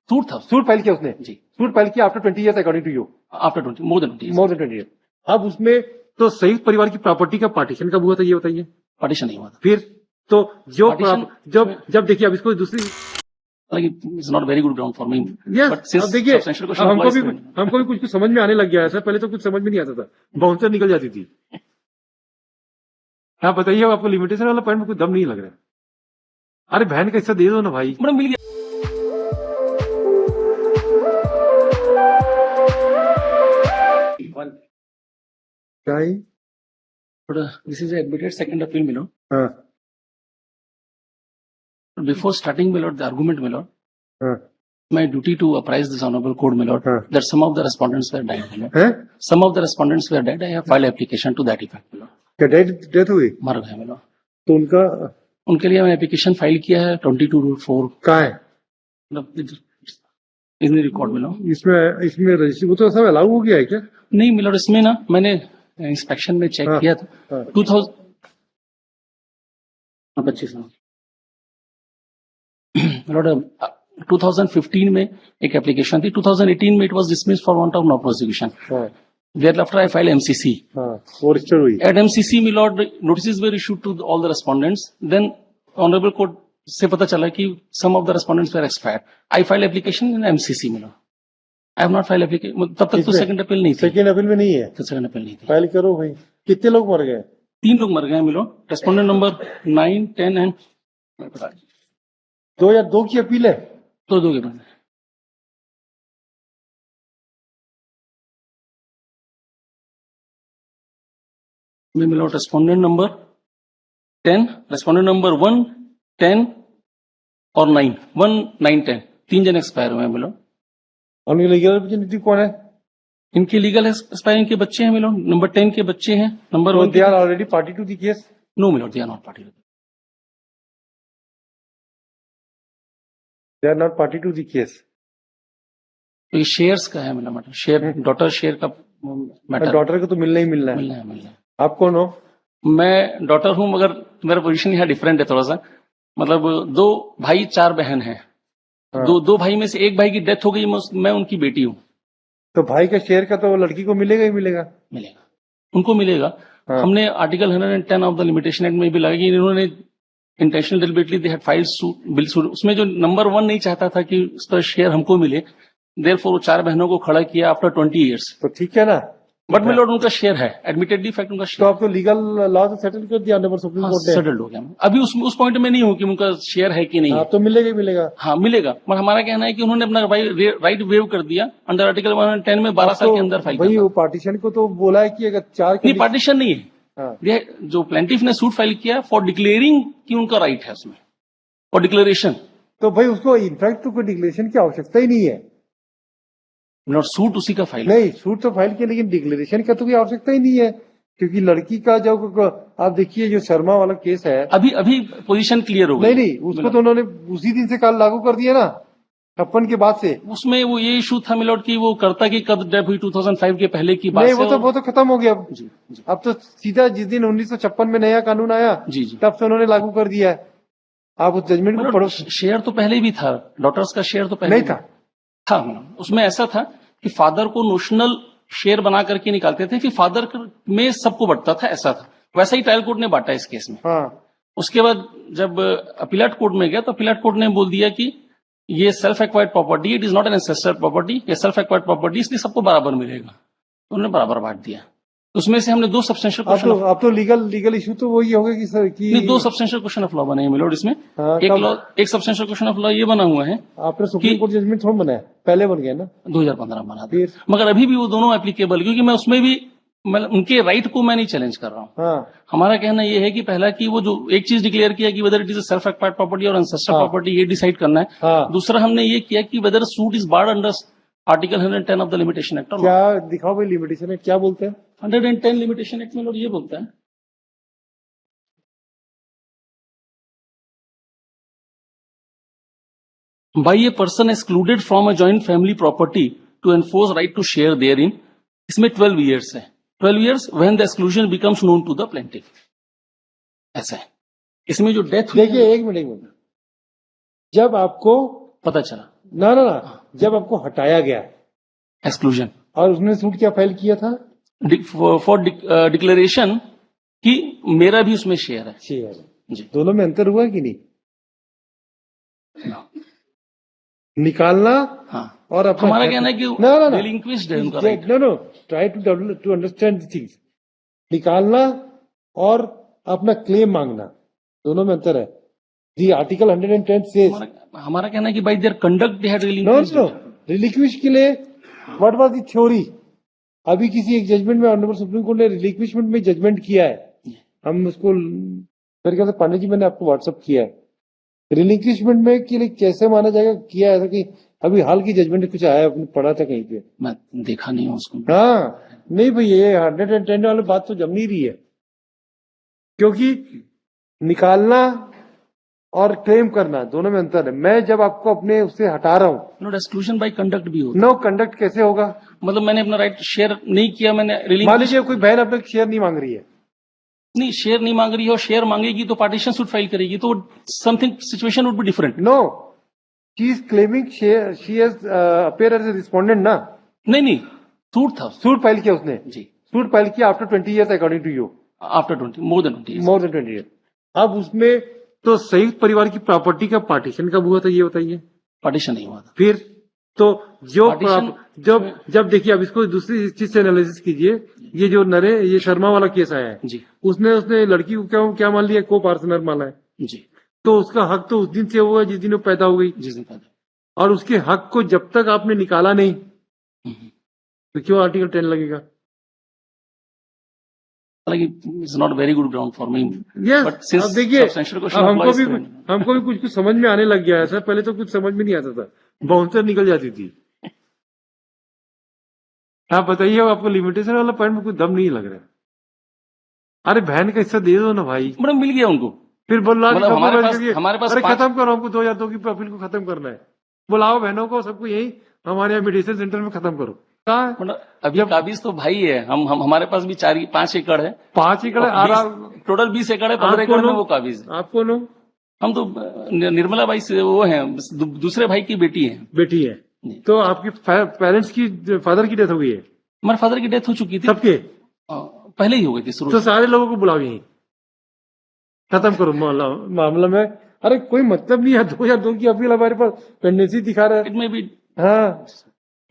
Suit file किया उसने जी सूट फाइल किया after 20 years according to you after 20 more than 20 more than 20 years. अब उसमें तो संयुक्त परिवार की प्रॉपर्टी का पार्टीशन कब हुआ था ये बताइए। पार्टीशन नहीं हुआ था। फिर तो जो Partition- जब देखिए अब इसको दूसरी it's not very good ground for me Yes, but since अब देखिए सबस्टेंशियल अब हमको भी कुछ समझ में आने लग गया है सर। पहले तो कुछ समझ में नहीं आता था, बाउंसर निकल जाती थी। आप बताइए आपको लिमिटेशन वाला पॉइंट में कोई दम नहीं लग रहा है। अरे बहन का हिस्सा दे दो ना भाई। मैडम मिल गया। क्या है? This is admitted second appeal मिलो हाँ बिफोर स्टार्टिंग मिलो द आर्गुमेंट मिलो हाँ my duty to apprise this honorable court, my lord, that some of the respondents were died, my lord. हैं? Some of the respondents were dead. I have filed application to that effect, my lord. क्या death हुई? मर गए, my lord. तो उनका उनके लिए मैंने एप्लीकेशन फाइल किया है 22/4 कहाँ है? इन रिकॉर्ड में लो। इसमें रजिस्ट्री वो तो सब अलाउ हो गया है क्या? नहीं मिलो, इसमें ना मैंने इंस्पेक्शन में चेक किया था 2015 में एक एप्लीकेशन थी, 2018 में it was dismissed for want of no prosecution. Thereafter I filed MCC. वो रजिस्टर हुई। At MCC, my lord, notices were issued to all the respondents. Then honorable court से पता चला कि some of the respondents were expired. I filed application in MCC, my lord. I have not filed application. तब तक तो second appeal नहीं थी। Second appeal में नहीं है तो सेकंड अपील नहीं थी। फाइल करो भाई। कितने लोग मर गए? 3 लोग मर गए, my lord. Respondent number 9, 10 and 2002 की अपील है। तो दो के बाद my lord, respondent number 10, respondent number 1, 10 और 9, 1, 9, 10 3 जन एक्सपायर हुए हैं my lord. उनकी लीगल रिप्रेजेंटेटिव कौन है? इनके लीगल एक्सपायर इनके बच्चे हैं my lord. नंबर 10 के बच्चे हैं, number 1 they are already party to the case? No my lord, they are not party. They are not party to the case. तो ये शेयर्स का है my lord, share daughter share का matter. Daughter को तो मिलना ही मिलना है। मिलना है। आप कौन हो? मैं डॉटर हूं, मगर मेरा पोजीशन यहाँ डिफरेंट है थोड़ा सा। मतलब 2 भाई 4 बहन हैं। दो भाई में से एक भाई की डेथ हो गई, मैं उनकी बेटी हूँ। तो भाई का शेयर का तो लड़की को मिलेगा ही मिलेगा। उनको मिलेगा। हमने article 110 of the limitation act में भी लगा कि इन्होंने intentional deliberately they had filed bill suit. उसमें जो नंबर 1 नहीं चाहता था कि उसका शेयर हमको मिले, देयरफॉर वो 4 बहनों को खड़ा किया आफ्टर 20 ईयर्स। तो ठीक है ना, बट my lord उनका शेयर है, एडमिटेडली फैक्ट उनका तो शेयर। आप तो लीगल लॉ से सेटल कर दिया अंडर सुप्रीम कोर्ट ने। सेटल्ड हो गया। अभी उस पॉइंट में नहीं हो कि उनका शेयर है कि नहीं है। तो मिलेगा ही मिलेगा। हाँ मिलेगा, मगर हमारा कहना है कि उन्होंने अपना राइट वेव कर दिया अंडर आर्टिकल 110 में 12 साल के अंदर फाइल। भाई वो पार्टीशन को तो बोला है कि अगर 4 नहीं, पार्टीशन नहीं है। जो प्लेंटिफ ने सूट फाइल किया फॉर डिक्लेयरिंग कि उनका राइट है उसमें, फॉर डिक्लेरेशन। तो भाई उसको इनफैक्ट तो कोई डिक्लेरेशन की आवश्यकता ही नहीं है। सूट उसी का फाइल नहीं, सूट तो फाइल किया, लेकिन डिक्लेरेशन का तो कोई आवश्यकता ही नहीं है, क्योंकि लड़की का जो आप देखिए जो शर्मा वाला केस है, अभी पोजीशन क्लियर हो गई। नहीं उसको तो उन्होंने उसी दिन से काल लागू कर दिया ना, 56 के बाद से। उसमें वो ये इशू था मिलोट की वो करता की कब डेथ हुई 2005 के पहले की बात। नहीं, वो तो खत्म हो गया। जी। अब तो सीधा जिस दिन 1956 में नया कानून आया जी तब से उन्होंने लागू कर दिया है। आप उस जजमेंट को पढ़ो। शेयर तो पहले भी था, डॉटर्स का शेयर तो पहले नहीं था। उसमें ऐसा था कि फादर को नोशनल शेयर बना करके निकालते थे, फिर फादर में सबको बढ़ता था, ऐसा था। वैसा ही ट्रायल कोर्ट ने बांटा इस केस में। उसके बाद जब अपीलेट कोर्ट में गया तो अपीलेट कोर्ट ने बोल दिया कि ये self acquired property, it is not an ancestor property, ये सेल्फ एक्वायर्ड प्रॉपर्टी, इसलिए सबको बराबर मिलेगा। तो उन्होंने बराबर बांट दिया। उसमें से हमने 2 सब्सटेंशियल क्वेश्चन। अब तो लीगल इशू तो वही होगा कि सर कि नहीं, 2 सब्सटेंशियल क्वेश्चन ऑफ लॉ बने हैं मिलोड इसमें। एक सब्सटेंशियल क्वेश्चन ऑफ लॉ ये बना हुआ है। आपने सुप्रीम कोर्ट जजमेंट थोड़ा बनाया, पहले बन गया ना, 2015 बना था, मगर अभी भी वो दोनों एप्लीकेबल, क्योंकि मैं उसमें भी उनके राइट को मैं नहीं चैलेंज कर रहा हूँ। हमारा कहना ये है कि पहला कि वो जो एक चीज डिक्लेयर किया कि whether it is self acquired property और एंसेस्टर प्रॉपर्टी, ये डिसाइड करना है। दूसरा हमने ये किया कि whether suit is barred under article 110 of the limitation act. क्या दिखाओ भाई, लिमिटेशन एक्ट क्या बोलते हैं? 110 लिमिटेशन एक्ट में लोग ये बोलता है by a person excluded from a joint family property to enforce right to share therein, इसमें 12 years है। 12 years when the exclusion becomes known to the plaintiff, ऐसा है। इसमें जो डेथ, देखिए एक मिनट, जब आपको पता चला ना ना ना, जब आपको हटाया गया एक्सक्लूजन और उसने सूट क्या फाइल किया था? फॉर डिक्लेरेशन कि मेरा भी उसमें शेयर है। शेयर। जी। दोनों में अंतर हुआ कि नहीं? निकालना हाँ, और अपना हमारा कहना है कि ना ना ना, relinquished है उनका right. No no, try to understand the things. निकालना और अपना क्लेम मांगना, दोनों में अंतर है। दी आर्टिकल 110 से हमारा कहना है कि by their conduct they had no relinquished. No, relinquish के लिए व्हाट वाज द थ्योरी? अभी किसी एक जजमेंट में ऑनरेबल सुप्रीम कोर्ट ने रिलिक्विशमेंट में जजमेंट किया है, हम उसको मेरे ख्याल से पांडे जी मैंने आपको व्हाट्सअप किया है। रिलिक्विशमेंट में के लिए कैसे माना जाएगा, किया ऐसा कि अभी हाल की जजमेंट कुछ आया, आपने पढ़ा था कहीं पे? मैं देखा नहीं हूँ उसको। हाँ नहीं भाई, ये 110 वाली बात तो जम नहीं रही है, क्योंकि निकालना और क्लेम करना दोनों में अंतर है। मैं जब आपको अपने उससे हटा रहा हूँ, नोट एक्सक्लूजन बाय कंडक्ट भी होता है। नो कंडक्ट कैसे होगा? मतलब मैंने अपना राइट शेयर नहीं किया, मैंने मान रिलिंक्विश लीजिए कोई बहन अपना शेयर नहीं मांग रही है, नहीं, शेयर नहीं मांग रही है और शेयर मांगेगी तो पार्टीशन सूट फाइल करेगी, तो something situation would be different. No, she is claiming she has appear as a respondent ना। नहीं, सूट था। सूट फाइल किया उसने जी, सूट फाइल किया after 20 years according to you, after 20 more than 20 more than 20 years. अब उसमें तो संयुक्त परिवार की प्रॉपर्टी का पार्टीशन कब हुआ था, ये बताइए? पार्टीशन नहीं हुआ था। फिर तो जो Partition- जब देखिए, अब इसको दूसरी चीज से एनालिसिस कीजिए। ये जो ये शर्मा वाला केस आया है, जी उसने लड़की को क्या मान लिया? को पार्टनर माना है। जी, तो उसका हक तो उस दिन से हुआ जिस दिन वो पैदा हो गई, जिस दिन पैदा। और उसके हक को जब तक आपने निकाला नहीं तो क्यों आर्टिकल 10 लगेगा? It's not very good ground for me. Yes, but since अब देखिए, क्वेश्चन हमको भी कुछ समझ में आने लग गया है सर। पहले तो कुछ समझ में नहीं आता था, बाउंसर निकल जाती थी। आप बताइए, आपको लिमिटेशन वाला पॉइंट में कुछ दम नहीं लग रहा है। अरे बहन का हिस्सा दे दो ना भाई। मैडम मिल गया उनको। फिर बोला मतलब हमारे पास अरे खत्म करो, हमको 2002 की अपील को खत्म करना है। बुलाओ बहनों को, सबको यही हमारे यहाँ मेडिसिन सेंटर में खत्म करो। कहा मतलब अभी काबिज तो भाई है, हम हमारे पास भी 5 एकड़ है। 5 एकड़ टोटल 20 एकड़ है, 15 एकड़ में वो काबिज है। आपको नो, हम तो निर्मला बाई से वो है, दूसरे भाई की बेटी है। बेटी है। तो आपके पेरेंट्स की, फादर की डेथ हो गई है? हमारे फादर की डेथ हो चुकी थी सबके पहले ही हो गई थी शुरू तो से। सारे लोगों को बुलाओ, यही खत्म करो मामला में। अरे कोई मतलब नहीं है, 2002 की अपील हमारे पास पेंडेंसी दिखा रहा है। इट में भी हाँ,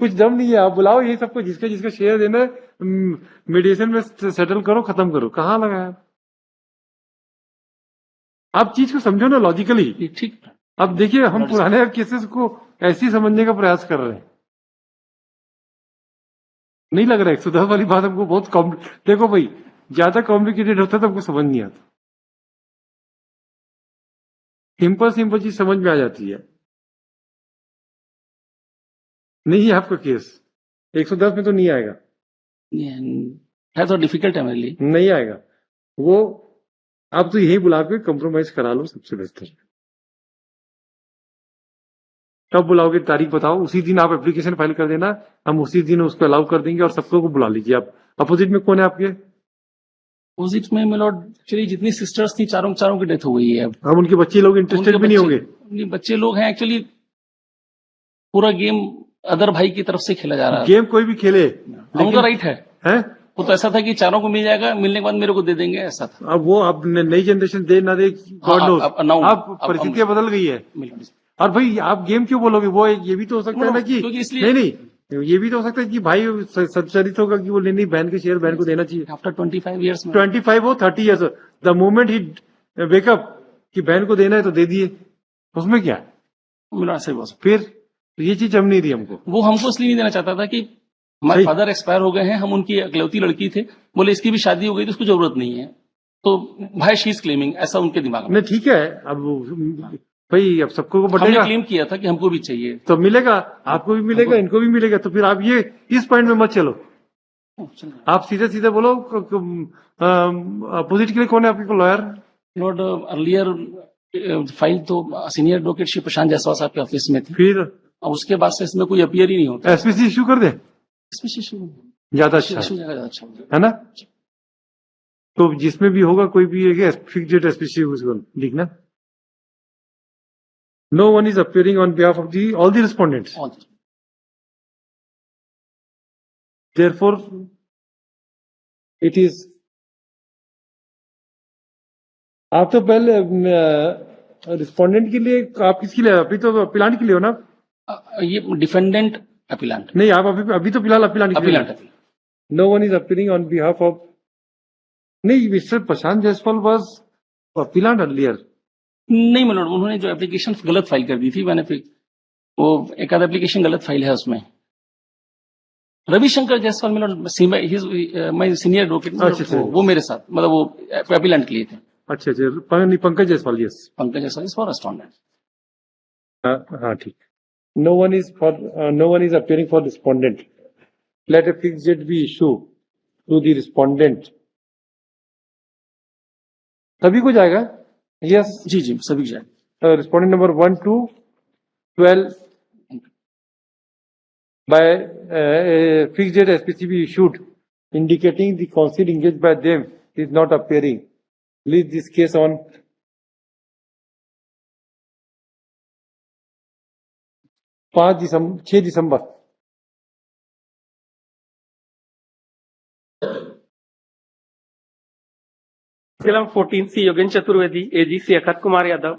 कुछ दम नहीं है। आप बुलाओ ये सबको, जिसका शेयर देना है, मीडिएशन में सेटल करो, खत्म करो। कहाँ लगा है? आप चीज को समझो ना लॉजिकली। ठीक। अब देखिए, हम पुराने केसेस को ऐसी समझने का प्रयास कर रहे हैं। नहीं लग रहा है 110 वाली बात हमको बहुत देखो भाई, ज्यादा कॉम्प्लिकेटेड होता तो हमको समझ नहीं आता। सिंपल चीज समझ में आ जाती है। नहीं है आपका केस 110 में तो नहीं आएगा, है तो डिफिकल्ट है मेरे लिए। नहीं आएगा वो। आप तो यही बुला के कंप्रोमाइज करा लो, सबसे बेहतर। कब बुलाओगे, तारीख बताओ, उसी दिन आप एप्लीकेशन फाइल कर देना, हम उसी दिन उसको अलाउ कर देंगे और सबको को बुला लीजिए। आप अपोजिट में कौन है आपके? अपोजिट में मिलॉर्ड एक्चुअली जितनी सिस्टर्स थी, चारों की डेथ हो गई है। अब हम उनके बच्चे लोग इंटरेस्टेड भी नहीं होंगे। बच्चे लोग हैं एक्चुअली, पूरा गेम अदर भाई की तरफ से खेला जा रहा है। गेम कोई भी खेले, उनका राइट है। वो तो ऐसा था कि चारों को मिल जाएगा, मिलने के बाद मेरे को दे देंगे, ऐसा था। अब वो अब नई जनरेशन दे ना दे, गॉड नोस। अब परिस्थितियां बदल गई है। और भाई आप गेम क्यों बोलोगे? वो ये भी तो हो सकता है ना कि नहीं, ये भी तो हो सकता है कि भाई सच्चरित होगा कि वो नहीं, बहन के शेयर बहन को देना चाहिए। आफ्टर 25 ईयर्स में, 25 हो 30 years, the moment he wake up कि बहन को देना है तो दे दिए, उसमें क्या है? फिर ये चीज जम नहीं रही हमको। वो हमको इसलिए नहीं देना चाहता था कि हमारे फादर एक्सपायर हो गए हैं, हम उनकी इकलौती लड़की थे, बोले इसकी भी शादी हो गई तो उसको जरूरत नहीं है, तो भाई शी इज क्लेमिंग, ऐसा उनके दिमाग में। ठीक है, अब भाई अब सबको को बटेगा। हमने क्लेम किया था कि हमको भी चाहिए, तो मिलेगा, आपको भी मिलेगा, इनको भी मिलेगा। तो फिर आप ये इस पॉइंट में मत चलो, आप सीधे बोलो। अपोजिट के लिए कौन है आपके लॉयर? लॉर्ड अर्लियर फाइल तो सीनियर एडवोकेट श्री प्रशांत जायसवाल साहब के ऑफिस में थी। फिर उसके बाद से इसमें कोई अपीयर ही नहीं होता। एसपीसी इश्यू कर दे, ज्यादा अच्छा है ना? तो जिसमें भी होगा कोई भी फिक्स डेट एसपीसी लिखना। No one is appearing on behalf of all the respondents. All. Therefore, it is. आप तो पहले रिस्पोंडेंट के लिए आप किसके लिए अभी तो अपीलांट के लिए हो ना? ये डिफेंडेंट अपीलांट नहीं, आप अभी तो फिलहाल appellant appellant no one is appearing on behalf of. नहीं, mister Prashant Jaiswal was appellant earlier. नहीं मिलोड, उन्होंने जो एप्लीकेशन गलत फाइल कर दी थी, मैंने फिर वो एक आध एप्लीकेशन गलत फाइल है उसमें. Ravishankar Jaiswal milord my senior advocate, वो मेरे साथ मतलब वो अपीलांट के लिए थे. अच्छा अच्छा, Pankaj Jaiswal. Yes, Pankaj Jaiswal is for respondent. हाँ ठीक. No one is appearing for respondent. Let a fixed date be issue to the respondent. सभी को जाएगा? यस. जी जी सभी जाए. Respondent number 1 to 12 by a fixed date SPC be issued indicating the counsel engaged by them is not appearing. Leave this case on 6 December. Film 14 C Yogendra Chaturvedi, AG C अखत कुमार यादव.